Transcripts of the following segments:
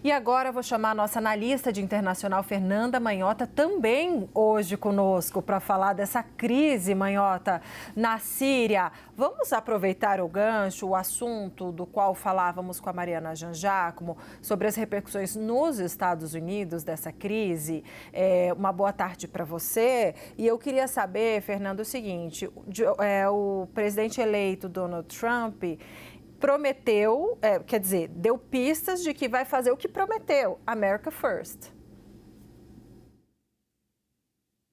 E agora eu vou chamar a nossa analista de internacional, Fernanda Manhota, também hoje conosco para falar dessa crise, Manhota, na Síria. Vamos aproveitar o gancho, o assunto do qual falávamos com a Mariana Jangiacomo sobre as repercussões nos Estados Unidos dessa crise. Uma boa tarde para você. E eu queria saber, Fernando, o seguinte, o presidente eleito Donald Trump prometeu, deu pistas de que vai fazer o que prometeu, America First.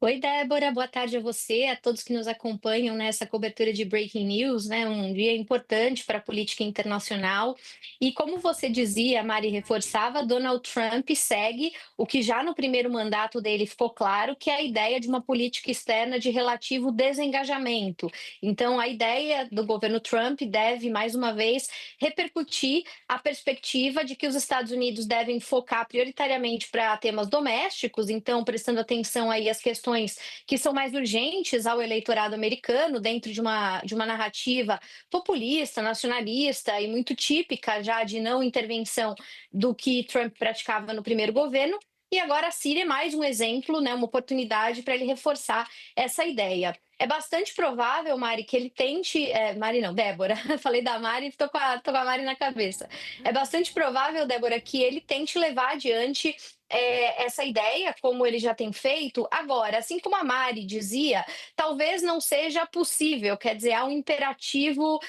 Oi, Débora, boa tarde a você, a todos que nos acompanham nessa cobertura de Breaking News, né? Um dia importante para a política internacional. E como você dizia, a Mari reforçava, Donald Trump segue o que já no primeiro mandato dele ficou claro, que é a ideia de uma política externa de relativo desengajamento. Então, a ideia do governo Trump deve, mais uma vez, repercutir a perspectiva de que os Estados Unidos devem focar prioritariamente para temas domésticos, então, prestando atenção aí às questões que são mais urgentes ao eleitorado americano, dentro de uma narrativa populista, nacionalista e muito típica já de não intervenção do que Trump praticava no primeiro governo. E agora a Síria é mais um exemplo, né, uma oportunidade para ele reforçar essa ideia. É bastante provável, Mari, que ele tente. Mari não, Débora. Falei da Mari, tô com a Mari na cabeça. É bastante provável, Débora, que ele tente levar adiante essa ideia, como ele já tem feito. Agora, assim como a Mari dizia, talvez não seja possível, quer dizer, há um imperativo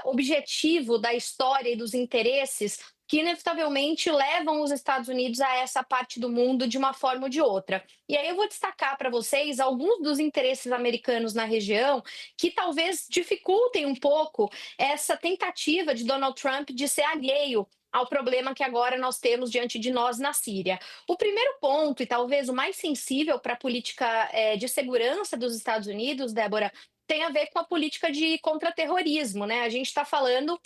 objetivo da história e dos interesses que inevitavelmente levam os Estados Unidos a essa parte do mundo de uma forma ou de outra. E aí eu vou destacar para vocês alguns dos interesses americanos na região que talvez dificultem um pouco essa tentativa de Donald Trump de ser alheio ao problema que agora nós temos diante de nós na Síria. O primeiro ponto, e talvez o mais sensível para a política de segurança dos Estados Unidos, Débora, tem a ver com a política de contra-terrorismo, né? A gente está falando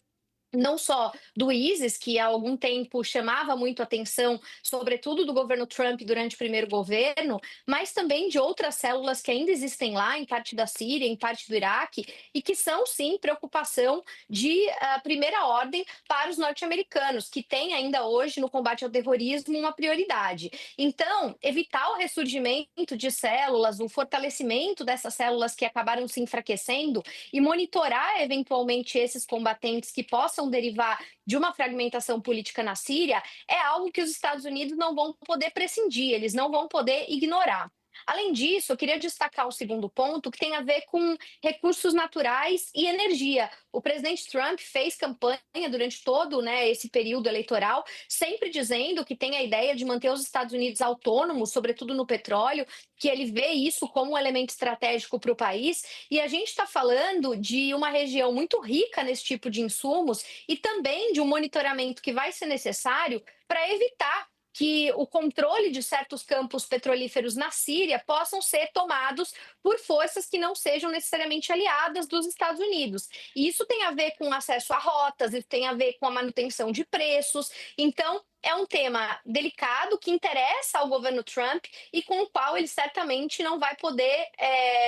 não só do ISIS, que há algum tempo chamava muito atenção, sobretudo do governo Trump durante o primeiro governo, mas também de outras células que ainda existem lá, em parte da Síria, em parte do Iraque, e que são, sim, preocupação de primeira ordem para os norte-americanos, que têm ainda hoje no combate ao terrorismo uma prioridade. Então, evitar o ressurgimento de células, o fortalecimento dessas células que acabaram se enfraquecendo e monitorar eventualmente esses combatentes que possam derivar de uma fragmentação política na Síria é algo que os Estados Unidos não vão poder prescindir, eles não vão poder ignorar. Além disso, eu queria destacar o segundo ponto, que tem a ver com recursos naturais e energia. O presidente Trump fez campanha durante todo, né, esse período eleitoral, sempre dizendo que tem a ideia de manter os Estados Unidos autônomos, sobretudo no petróleo, que ele vê isso como um elemento estratégico para o país. E a gente está falando de uma região muito rica nesse tipo de insumos e também de um monitoramento que vai ser necessário para evitar que o controle de certos campos petrolíferos na Síria possam ser tomados por forças que não sejam necessariamente aliadas dos Estados Unidos. E isso tem a ver com acesso a rotas, isso tem a ver com a manutenção de preços. Então, é um tema delicado que interessa ao governo Trump e com o qual ele certamente não vai poder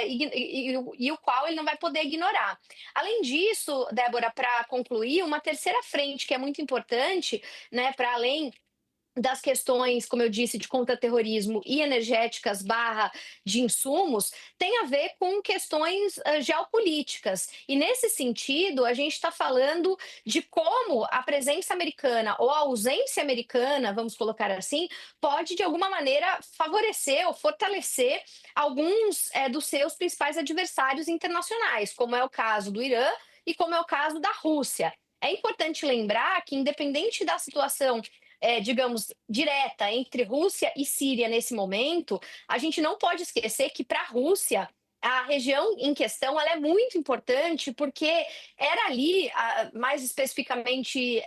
e o qual ele não vai poder ignorar. Além disso, Débora, para concluir, uma terceira frente que é muito importante, né, para além das questões, como eu disse, de contra-terrorismo e energéticas barra de insumos, tem a ver com questões geopolíticas. E nesse sentido, a gente está falando de como a presença americana ou a ausência americana, vamos colocar assim, pode de alguma maneira favorecer ou fortalecer alguns dos seus principais adversários internacionais, como é o caso do Irã e como é o caso da Rússia. É importante lembrar que, independente da situação digamos, direta entre Rússia e Síria nesse momento, a gente não pode esquecer que para a Rússia a região em questão ela é muito importante porque era ali, mais especificamente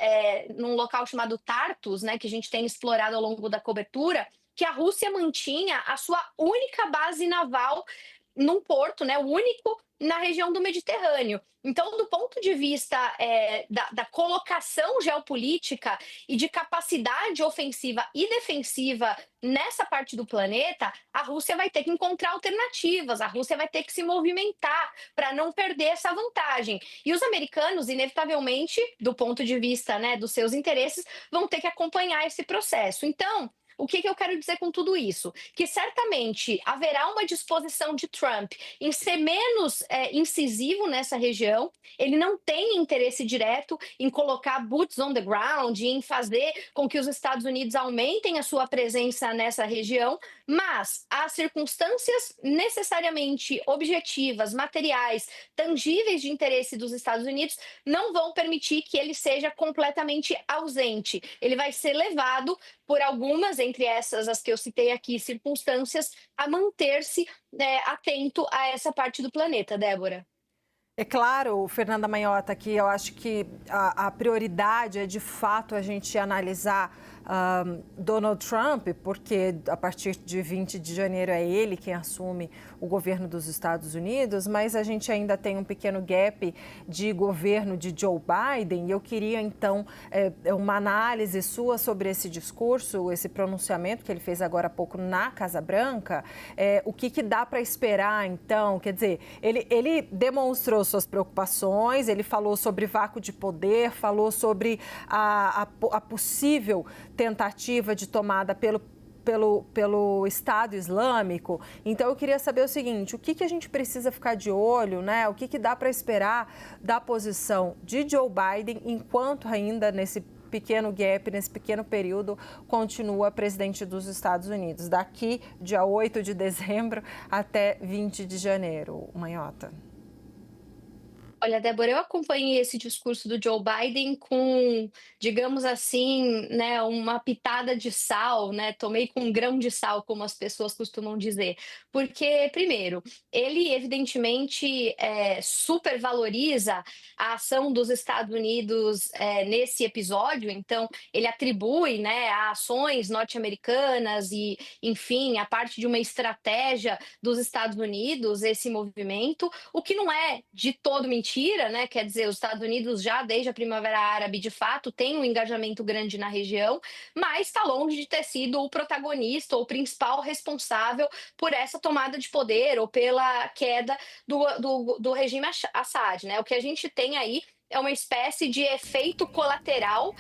num local chamado Tartus, né, que a gente tem explorado ao longo da cobertura, que a Rússia mantinha a sua única base naval num porto, né, o único na região do Mediterrâneo. Então, do ponto de vista da colocação geopolítica e de capacidade ofensiva e defensiva nessa parte do planeta, a Rússia vai ter que encontrar alternativas, a Rússia vai ter que se movimentar para não perder essa vantagem. E os americanos, inevitavelmente, do ponto de vista, né, dos seus interesses, vão ter que acompanhar esse processo. Então, o que eu quero dizer com tudo isso? Que certamente haverá uma disposição de Trump em ser menos incisivo nessa região. Ele não tem interesse direto em colocar boots on the ground, em fazer com que os Estados Unidos aumentem a sua presença nessa região, mas as circunstâncias necessariamente objetivas, materiais, tangíveis de interesse dos Estados Unidos não vão permitir que ele seja completamente ausente. Ele vai ser levado por algumas, entre essas as que eu citei aqui, circunstâncias, a manter-se atento a essa parte do planeta, Débora. É claro, Fernanda Manhota, que eu acho que a prioridade é de fato a gente analisar Donald Trump, porque a partir de 20 de janeiro é ele quem assume o governo dos Estados Unidos, mas a gente ainda tem um pequeno gap de governo de Joe Biden, e eu queria então uma análise sua sobre esse discurso, esse pronunciamento que ele fez agora há pouco na Casa Branca. O que dá para esperar então? Quer dizer, ele demonstrou suas preocupações, ele falou sobre vácuo de poder, falou sobre a possível tentativa de tomada pelo Estado Islâmico. Então, eu queria saber o seguinte, o que a gente precisa ficar de olho, né? O que dá para esperar da posição de Joe Biden enquanto ainda nesse pequeno gap, nesse pequeno período, continua presidente dos Estados Unidos, daqui dia 8 de dezembro até 20 de janeiro, Manhota. Olha, Débora, eu acompanhei esse discurso do Joe Biden com, digamos assim, né, uma pitada de sal, né? Tomei com um grão de sal, como as pessoas costumam dizer. Porque, primeiro, ele evidentemente supervaloriza a ação dos Estados Unidos nesse episódio, então ele atribui, né, a ações norte-americanas e, enfim, a parte de uma estratégia dos Estados Unidos, esse movimento, o que não é de todo mentira, né? Quer dizer, os Estados Unidos já desde a Primavera Árabe, de fato, tem um engajamento grande na região, mas está longe de ter sido o protagonista ou o principal responsável por essa tomada de poder ou pela queda do regime Assad, né? O que a gente tem aí é uma espécie de efeito colateral,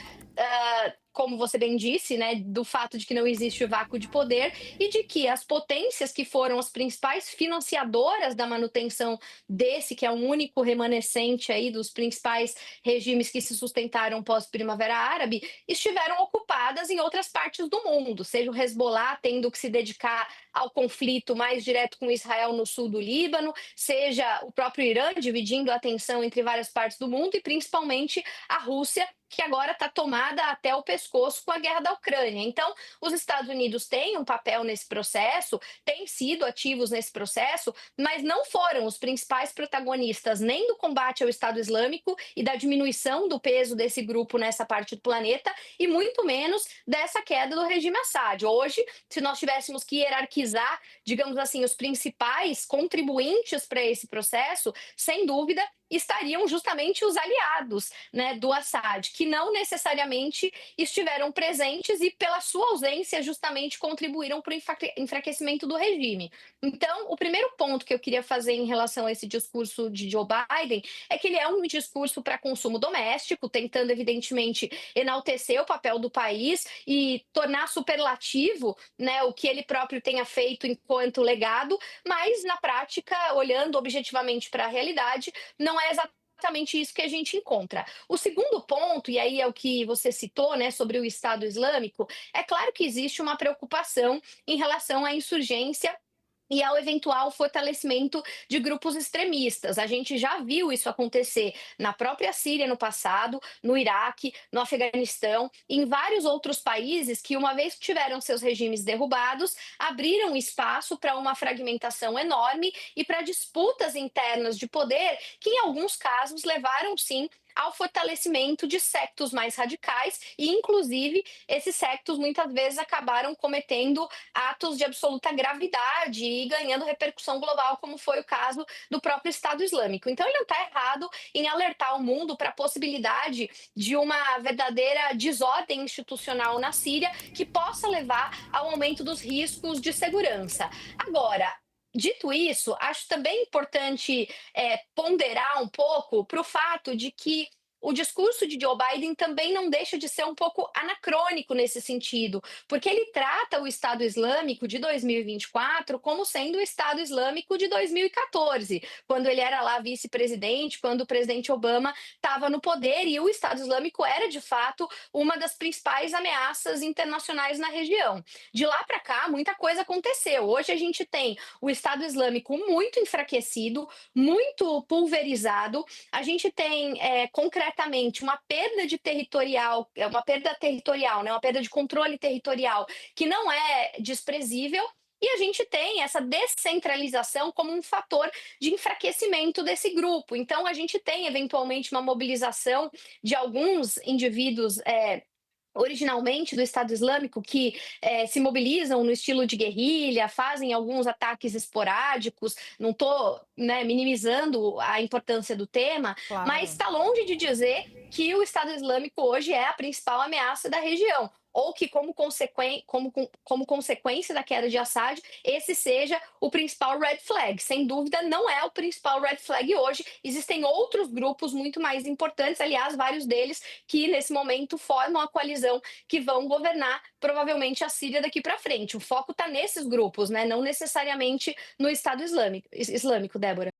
como você bem disse, né, do fato de que não existe o vácuo de poder e de que as potências que foram as principais financiadoras da manutenção desse, que é o único remanescente aí dos principais regimes que se sustentaram pós-Primavera Árabe, estiveram ocupadas em outras partes do mundo, seja o Hezbollah tendo que se dedicar ao conflito mais direto com Israel no sul do Líbano, seja o próprio Irã dividindo a atenção entre várias partes do mundo e principalmente a Rússia, que agora está tomada até o pescoço com a guerra da Ucrânia. Então, os Estados Unidos têm um papel nesse processo, têm sido ativos nesse processo, mas não foram os principais protagonistas nem do combate ao Estado Islâmico e da diminuição do peso desse grupo nessa parte do planeta, e muito menos dessa queda do regime Assad. Hoje, se nós tivéssemos que hierarquizar, digamos assim, os principais contribuintes para esse processo, sem dúvida, estariam justamente os aliados, né, do Assad, que não necessariamente estiveram presentes e, pela sua ausência, justamente contribuíram para o enfraquecimento do regime. Então, o primeiro ponto que eu queria fazer em relação a esse discurso de Joe Biden é que ele é um discurso para consumo doméstico, tentando, evidentemente, enaltecer o papel do país e tornar superlativo, né, o que ele próprio tenha feito enquanto legado, mas, na prática, olhando objetivamente para a realidade, não é exatamente isso que a gente encontra. O segundo ponto, e aí é o que você citou, né, sobre o Estado Islâmico, é claro que existe uma preocupação em relação à insurgência e ao eventual fortalecimento de grupos extremistas. A gente já viu isso acontecer na própria Síria no passado, no Iraque, no Afeganistão e em vários outros países que, uma vez que tiveram seus regimes derrubados, abriram espaço para uma fragmentação enorme e para disputas internas de poder que, em alguns casos, levaram, sim, ao fortalecimento de sectos mais radicais e, inclusive, esses sectos muitas vezes acabaram cometendo atos de absoluta gravidade e ganhando repercussão global, como foi o caso do próprio Estado Islâmico. Então, ele não está errado em alertar o mundo para a possibilidade de uma verdadeira desordem institucional na Síria que possa levar ao aumento dos riscos de segurança. Agora, dito isso, acho também importante ponderar um pouco para o fato de que o discurso de Joe Biden também não deixa de ser um pouco anacrônico nesse sentido, porque ele trata o Estado Islâmico de 2024 como sendo o Estado Islâmico de 2014, quando ele era lá vice-presidente, quando o presidente Obama estava no poder e o Estado Islâmico era de fato uma das principais ameaças internacionais na região. De lá para cá, muita coisa aconteceu. Hoje a gente tem o Estado Islâmico muito enfraquecido, muito pulverizado. A gente tem concretamente uma perda de territorial, uma perda territorial, né, uma perda de controle territorial que não é desprezível. E a gente tem essa descentralização como um fator de enfraquecimento desse grupo. Então, a gente tem, eventualmente, uma mobilização de alguns indivíduos originalmente do Estado Islâmico, que se mobilizam no estilo de guerrilha, fazem alguns ataques esporádicos. Não estou minimizando a importância do tema, mas Claro. está longe de dizer que o Estado Islâmico hoje é a principal ameaça da região. Ou que, como consequência da queda de Assad, esse seja o principal red flag. Sem dúvida, não é o principal red flag hoje. Existem outros grupos muito mais importantes, aliás, vários deles que, nesse momento, formam a coalizão que vão governar, provavelmente, a Síria daqui para frente. O foco está nesses grupos, né? Não necessariamente no Estado Islâmico, Débora.